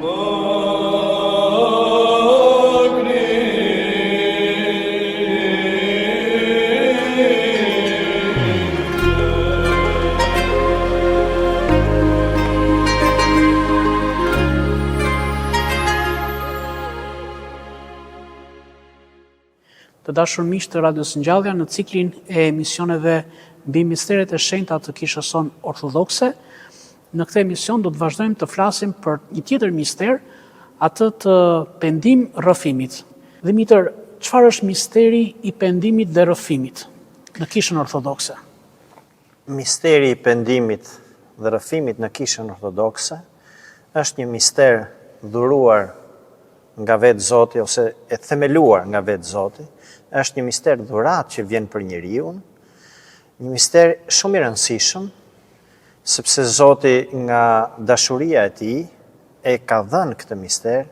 Të dashur miq të Radios Ngjallja, në ciklin e emisioneve mbi misteret e shenjta të Kishës son ortodokse, në këtë emision do të vazhdojmë të flasim për një tjetër mister, atë të pendim rrëfimit. Dimitër, çfarë është misteri i pendimit dhe rrëfimit në Kishën ortodokse? Misteri i pendimit dhe rrëfimit në Kishën ortodokse është një mister dhuruar nga vetë Zoti ose e themeluar nga vetë Zoti. Është një mister dhurat që vjen për njeriu, një mister shumë i rëndësishëm, sepse Zoti nga dashuria e tij e ka dhënë këtë mister,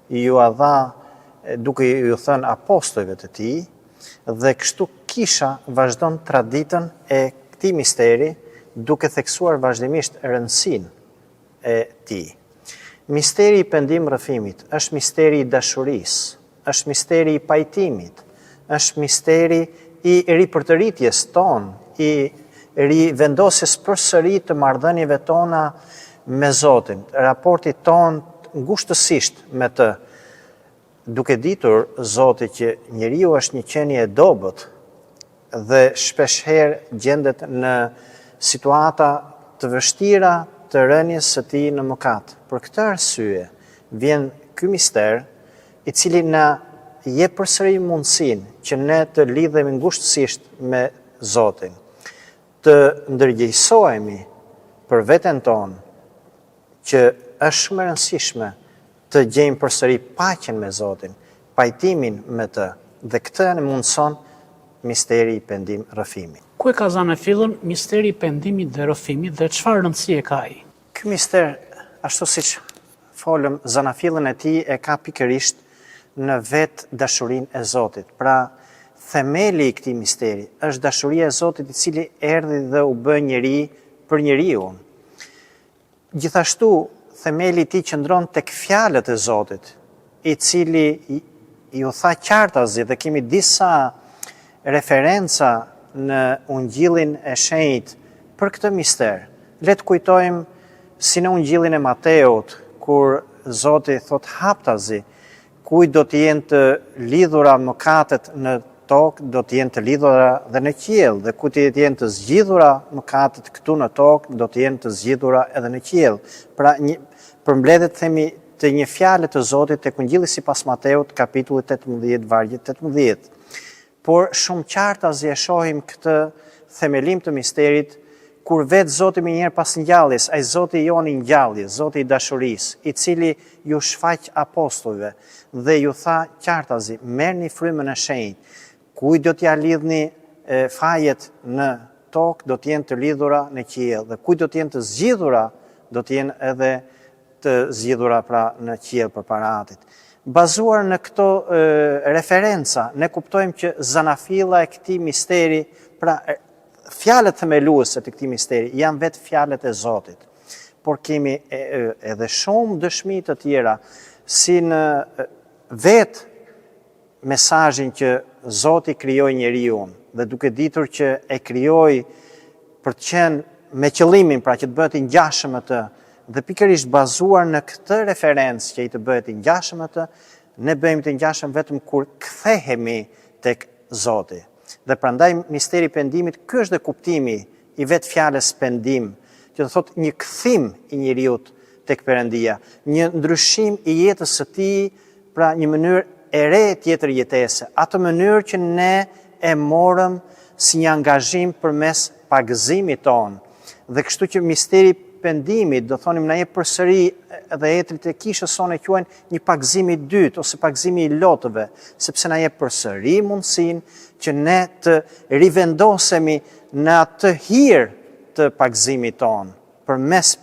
ju a dha duke ju thënë apostujve të tij, dhe kështu Kisha vazhdon traditën e këtij misteri, duke theksuar vazhdimisht rëndësinë e tij. Misteri i pendim rrëfimit është misteri i dashurisë, është misteri i pajtimit, është misteri i ripërtëritjes tonë, i rivendosjes përsëri të marrëdhënieve tona me Zotin, raportit tonë ngushtësisht me të, duke ditur Zoti që njeriu është një qenie e dobët dhe shpeshherë gjendet në situata të vështira të rënies së tij në mëkat. Për këtë arsye vjen ky mister i cili na jep përsëri mundësinë që ne të lidhemi ngushtësisht me Zotin, të ndërgjegjësohemi për veten tonë, që është shumë e rëndësishme të gjejmë përsëri paqen me Zotin, pajtimin me të, dhe këtë ne mundson misteri i pendim rrëfimit. Ku e ka zënë fillën misteri i pendimit dhe rrëfimit dhe çfarë rëndësie ka ai? Ky mister, ashtu siç folëm, zanafillën e tij e ka pikërisht në vetë dashurinë e Zotit. Pra, themeli i këtij misteri është dashuria e Zotit, i cili erdhi dhe u bë njeri për njeriu. Gjithashtu, themeli i tij qëndron tek fjalët e Zotit, i cili ju tha qartazi, dhe kemi disa referenca në Ungjillin e Shenjtë për këtë mister. Le të kujtojmë si në Ungjillin e Mateut, kur Zoti thot haptazi, kujt do të jenë të lidhura mëkatet në tokë, do të jenë të lidhura dhe në qiell, dhe kujt do të jenë të zgjidhura mëkatet këtu në tokë, do të jenë të zgjidhura edhe në qiell. Pra, përmbledhet themi të një fjale të Zotit tek Ungjilli sipas Mateut, kapitulli 18, vargje 18. Por shumë qartazi e shohim këtë themelim të misterit, kur vetë Zoti më njëherë pas ngjalljes, ai Zoti jon i ngjalljes, Zoti i dashurisë, i cili ju shfaq apostujve dhe ju tha qartazi, merrni frymën e shenjtë, kujt do t'ja lidhni fajet në tokë, do të jenë të lidhura në qiell, dhe kujt do të jenë të zgjidhura, do të jenë edhe të zgjidhura pra në qiell përpara Atit. Bazuar në këto referenca, ne kuptojmë që zanafilla e këtij misteri, pra fjalët themeluese të këtij misteri janë vetë fjalët e Zotit. Por kemi edhe shumë dëshmi të tjera, si në vetë mesazhin që Zoti krijoi njeriu, dhe duke ditur që e krijoi për të qenë me qëllimin pra që të bëhet i ngjashëm me të, dhe pikërisht bazuar në këtë referencë që i të bëhet i ngjashëm me të, ne bëjmë të ngjashëm vetëm kur kthehemi tek Zoti. Dhe prandaj misteri i pendimit, ky është dhe kuptimi i vetë fjalës pendim, që do thotë një kthim i njeriu tek Perëndia, një ndryshim i jetës së tij, pra një mënyrë e re tjetër jetese, atë mënyrë që ne e morëm si një angazhim përmes pagëzimit ton. Dhe kështu që misteri pendimit, do thonim na jep përsëri, edhe etrit e Kishës sonë e quajnë një pagëzim i dytë ose pagëzimi i lotëve, sepse na jep përsëri mundësinë që ne të rivendosemi në atë hir të pagëzimit ton. Përmes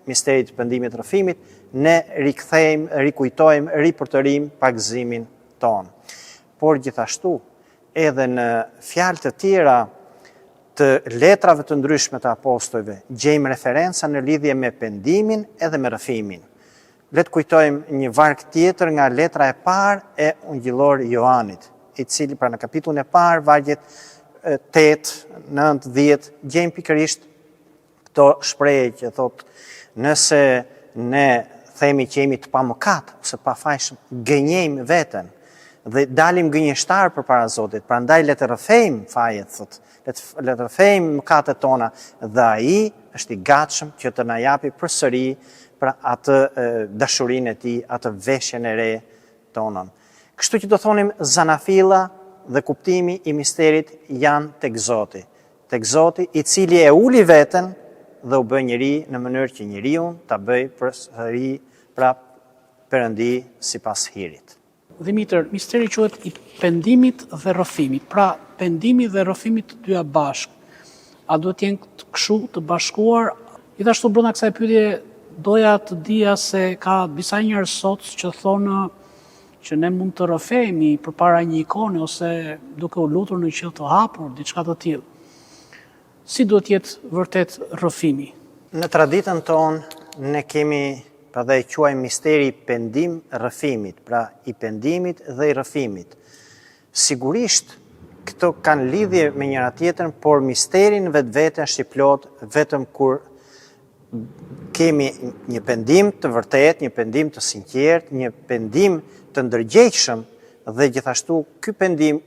misterit të pendimit të rrëfimit, ne rikthejmë, rikujtojmë, ripërtërim pagëzimin ton. Por gjithashtu, edhe në fjalë të tjera të letrave të ndryshme të apostujve, gjejmë referenca në lidhje me pendimin edhe me rrëfimin. Le të kujtojmë një varg tjetër nga letra e parë e Ungjillor Joanit, i cili pra në kapitullin e parë, vargjet 8, 9, 10, gjejmë pikërisht këto shprehje që thotë, nëse ne themi që jemi të pamëkat ose pafajshëm, gënjejmë veten dhe dalim gënjeshtar përpara Zotit. Prandaj le të rrëfejmë fajet, thotë, le të rrëfejmë mëkatet tona dhe ai është i gatshëm që të na japi përsëri pra atë dashurinë e tij, atë veshjen e re tonën. Kështu që do thonim zanafilla dhe kuptimi i misterit janë tek Zoti. Tek Zoti i cili e uli veten dhe u bë njeri në mënyrë që njeriu ta bëj përsëri pra Perëndi sipas hirit. Dhimitër, misteri quhet i pendimit dhe rrëfimit. Pra, pendimi dhe rrëfimi të dyja bashkë. A duhet të jenë kështu të bashkuar? Gjithashtu brenda kësaj pyetje doja të dija se ka disa njerëz sot që thonë që ne mund të rrëfehemi përpara një ikone ose duke u lutur në qiell të hapur, diçka të tillë. Si duhet jetë vërtet rrëfimi? Në traditën tonë ne kemi dhe e quajmë misteri pendim rrëfimit, pra i pendimit dhe i rrëfimit. Sigurisht, këto kanë lidhje me njëra tjetrën, por misterin vetvete është i plot vetëm kur kemi një pendim të vërtet, një pendim të sinqert, një pendim të ndërgjegjshëm dhe gjithashtu ky pendim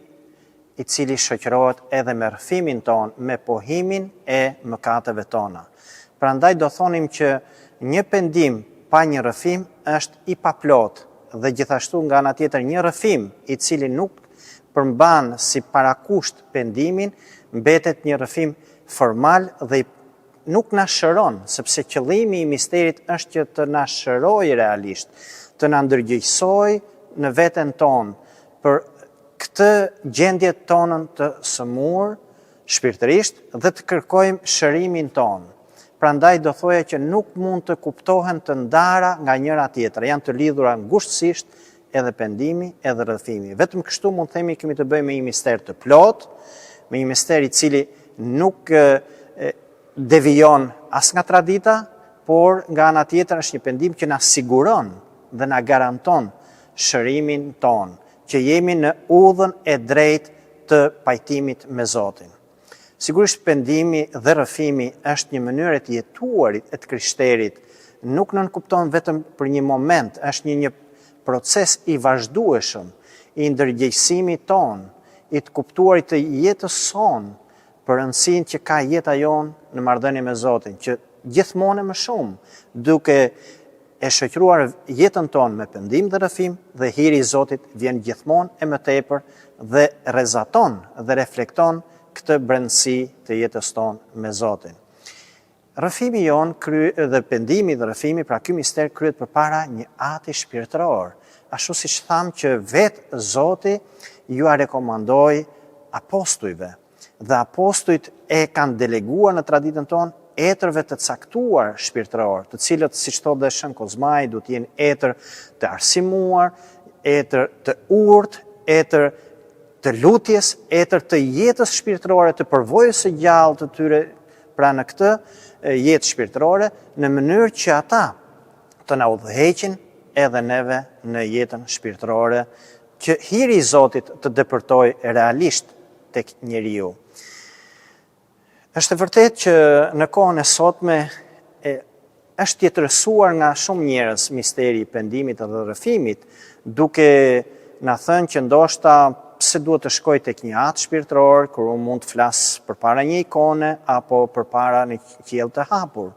i cili shoqërohet edhe me rrëfimin ton, me pohimin e mëkateve tona. Prandaj do thonim që një pendim pa një rrëfim është i paplot dhe gjithashtu nga ana tjetër një rrëfim i cili nuk përmban si parakusht pendimin, mbetet një rrëfim formal dhe nuk na shëron, sepse qëllimi i misterit është që të na shërojë realisht, të na ndërgjegjësojë në veten tonë për këtë gjendje tonën të sëmurë shpirtërisht dhe të kërkojmë shërimin tonë. Prandaj do thoja që nuk mund të kuptohen të ndara nga njëra tjetra, janë të lidhura ngushtësisht edhe pendimi edhe rrëfimi. Vetëm kështu mund të themi kemi të bëjmë me një mister të plot, me një mister i cili nuk devijon as nga tradita, por nga ana tjetër është një pendim që na siguron dhe na garanton shërimin ton, që jemi në udhën e drejtë të pajtimit me Zotin. Sigurisht pendimi dhe rrëfimi është një mënyrë e të jetuarit e të krishterit, nuk nënkupton vetëm për një moment, është një proces i vazhdueshëm, i ndërgjegjësimit ton, i të kuptuarit të jetës son, për rëndësinë që ka jeta jonë në marrëdhënie me Zotin, që gjithmonë më shumë, duke e shoqëruar jetën tonë me pendim dhe rrëfim, dhe hiri i Zotit vjen gjithmonë e më tepër dhe rrezaton dhe reflekton këtë brendësi të jetës tonë me Zotin. Rrëfimi jonë dhe pendimi dhe rrëfimi, pra ky mister kryhet përpara një ati shpirtëror, ashtu siç thamë që vetë Zoti ju a rekomandoi apostujve, dhe apostujt e kanë deleguar në traditën tonë etërve të caktuar shpirtëror, të cilët, siç thotë dhe Shën Kozmai, duhet të jenë etër të arsimuar, etër të urtë, etër të lutjes, etër të jetës shpirtërore, të përvojës së gjallë të tyre, pra në këtë jetë shpirtërore, në mënyrë që ata të na udhëheqin edhe neve në jetën shpirtërore, që hiri i Zotit të depërtojë realisht tek njeriu. Është e vërtetë që në kohën e sotme është jetërsuar nga shumë njerëz misteri i pendimit dhe rrëfimit, duke na thënë që ndoshta pse duhet të shkoj tek një atë shpirtëror, kur unë mund të flas përpara një ikone apo përpara një qiell të hapur.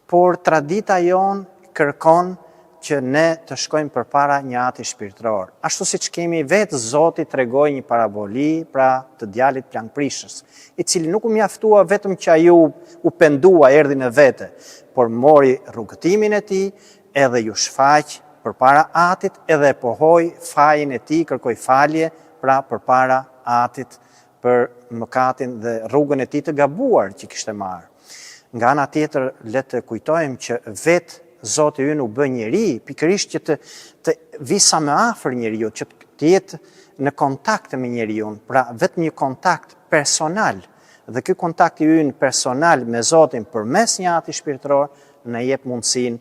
Por tradita jonë kërkon që ne të shkojmë përpara një ati shpirtëror. Ashtu siç kemi vetë Zoti tregoi një paraboli pra të djalit plangprishës, i cili nuk u mjaftua vetëm që ai u pendua, erdhi në vete, por mori rrugëtimin e tij edhe ju shfaq përpara atit edhe e pohoi fajin e tij, kërkoi falje pra përpara atit për mëkatin dhe rrugën e tij të gabuar që kishte marrë. Nga ana tjetër, le të kujtojmë që vetë Zoti ynë u bë njeri, pikërisht që të vi sa më afër njeriu, që të jetë në kontakt me njeriu, pra vetëm një kontakt personal. Dhe ky kontakt i ynë personal me Zotin përmes një ati shpirtëror na jep mundësinë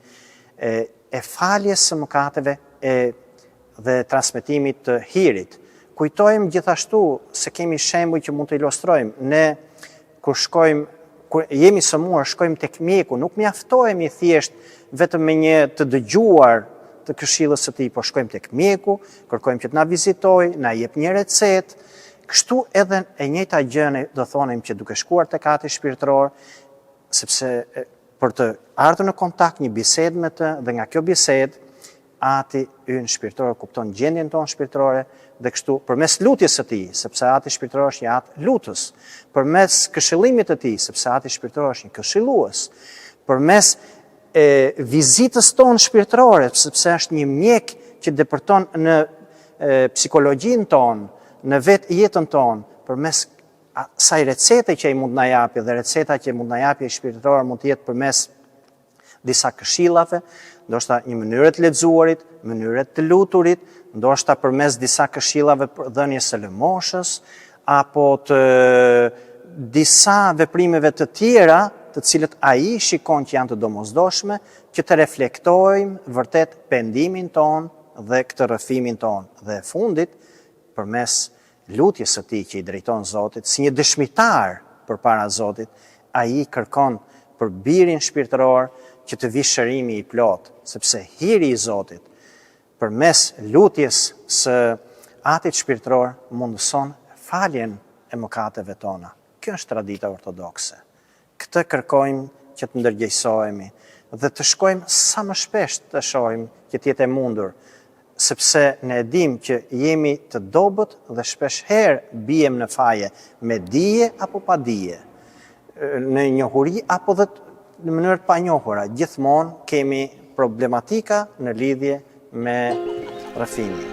e faljes së mëkateve dhe transmetimit të hirit. Kujtojmë gjithashtu se kemi shembuj që mund të ilustrojmë. Ne kur jemi sëmurë, shkojmë tek mjeku, nuk mjaftohemi thjesht vetëm me një të dëgjuar të këshillës së tij, por shkojmë tek mjeku, kërkojmë që të na vizitojë, na jep një recetë. Kështu edhe e njëjta gjë do thonim që duke shkuar tek ati shpirtëror, sepse për të ardhur në kontakt një bisedë me të, dhe nga kjo bisedë ati ynë shpirtëror kupton gjendjen tonë shpirtërore, dhe kështu përmes lutjes së tij, sepse ati shpirtëror është një atë lutës, përmes këshillimit të tij, sepse ati shpirtëror është një këshillues, përmes vizitës tonë shpirtërore, sepse është një mjek që depërton në psikologjinë tonë, në vetë jetën tonë, përmes saj recete që i mund na japi, dhe receta që mund na japi shpirtëror mund të jetë përmes disa këshillave, ndoshta një mënyrë të lexuarit, mënyrë të luturit, ndoshta përmes disa këshillave për dhënies së lëmoshës, apo të disa veprimeve të tjera, të cilët ai shikon që janë të domosdoshme, që të reflektojmë vërtet pendimin ton dhe këtë rrëfimin ton. Dhe fundit, përmes lutjes së tij që i drejton Zotit, si një dëshmitar përpara Zotit, ai kërkon për birin shpirtëror që të vi shërimi i plot, sepse hiri i Zotit përmes lutjes së atit shpirtëror mundëson faljen e mëkateve tona. Kjo është tradita ortodokse. Këtë kërkojmë që të ndërgjegjësohemi dhe të shkojmë sa më shpesh të shohim që të jetë e mundur, sepse ne e dim që jemi të dobët dhe shpesh herë bijem në faje me dije apo pa dije, në njohuri apo dhe në mënyrë pa njohura. Gjithmonë kemi problematika në lidhje me rrëfimin.